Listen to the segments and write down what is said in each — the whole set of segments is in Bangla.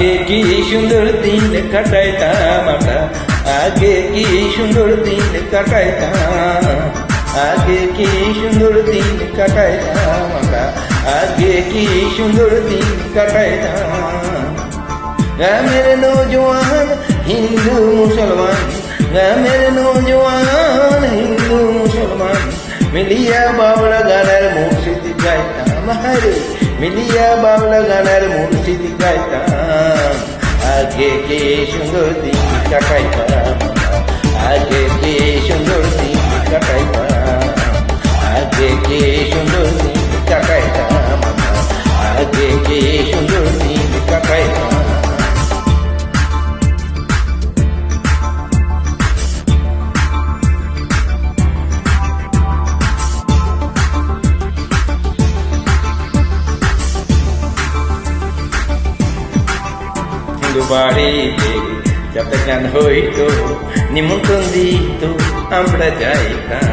আগে কি সুন্দর দিন কাটাইতাম আমরা, আগে কি সুন্দর দিন কাটাইতাম, আগে কি সুন্দর দিন কাটাইতাম আমরা, আগে কি সুন্দর দিন কাটাইতাম। গ্রামের নৌজওয়ান হিন্দু মুসলমান, গ্রামের নৌজওয়ান হিন্দু মুসলমান মিলিয়া বাউলা গানের মুর্শিদ গাইতাম, হারে মিলিয়া বাউলা গানের মুর্শিদ গাইতাম। আগে কি সুন্দর দিন কাটাইতাম, আগে কি সুন্দর দিন কাটাইতাম, আগে কি সুন্দর দিন কাটাইতাম, আগে কি সুন্দর দিন কাটাইতাম। বাড়িতে যাতে গান হইতো নিমন্ত্রণ দিত আমরা যাইতাম,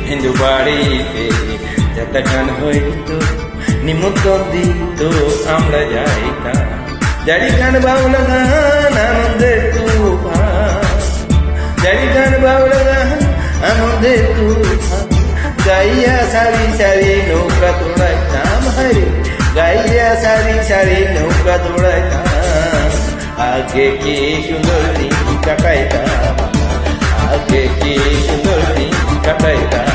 হিন্দু বাড়িতে যাতে গান হইতো নিমন্ত্রণ দিত আমরা যাইতাম। জারি গান বাউলা গান আনন্দের তুফান, জারি গান বাউলা গান আনন্দের তুফান গাইয়া সারি সারি নৌকা দৌড়াইতাম, হারে গাইয়া সারি সারি নৌকা দৌড়াইতাম। আগে কি সুন্দর দিন কাটাইতাম, আগে কি সুন্দর দিন কাটাইতাম,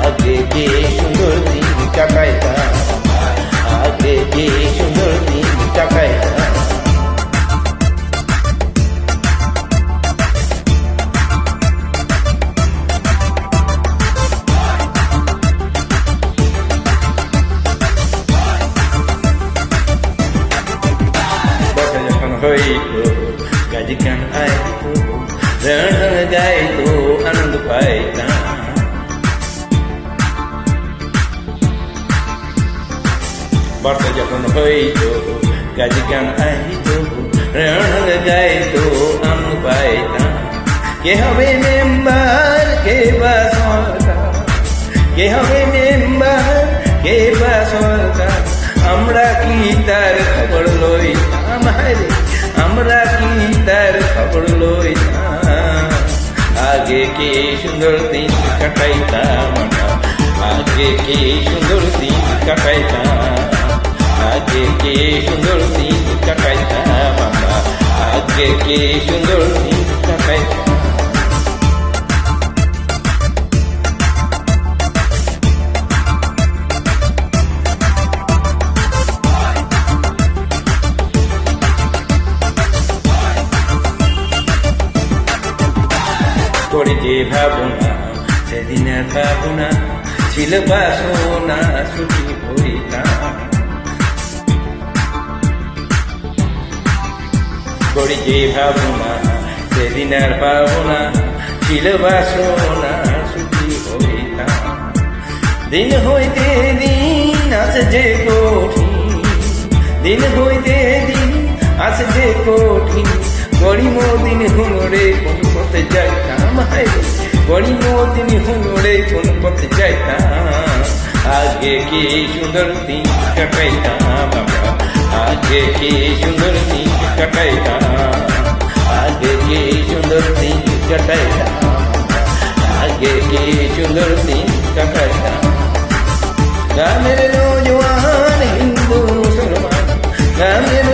আগে কি সুন্দর দিন কাটাইতাম, আগে কি সুন্দর দিন কাটাইতাম। হইতো গাজি গান আইতো রণ গাইতো আনন্দ পাইতাম। বর্ষা যখন হইতো গাজি গান আইতো রণ গাইতো আনন্দ পাইতাম। কে হবে মেম্বার কে বা সরকার, কে হবে মেম্বার কে বা সরকার আমরা কি তার খবর লইতাম, হারে আমরা কি তার খবর লইতাম। আগে কি সুন্দর দিন কাটাইতাম, আগে কি সুন্দর দিন কাটাইতাম, আগে কি সুন্দর দিন কাটাইতাম, আগে কি সুন্দর দিন কাটাইতাম। করে যে ভাবনা সেদিন আর ভাবনা ছিল বাসনা সুখী হইতাম। করে যে ভাবনা সেদিন আর ভাবনা ছিল বাসনা সুখী হইতাম। দিন হইতে দিন আছে যে কঠিন, দিন হইতে দিন আছে যে কঠিন গরিব দিন হুনরে কোন পথে যাইতাম, হায় গরিব দিন হুনরে কোন পথে যাইতাম। আগে কি সুন্দর দিন কাটাইতাম আমরা, আগে কি সুন্দর দিন কাটাইতাম, আগে কি সুন্দর দিন কাটাইতাম, আগে কি সুন্দর দিন কাটাইতাম। গ্রামের নৌজওয়ান হিন্দু মুসলমান, গ্রামের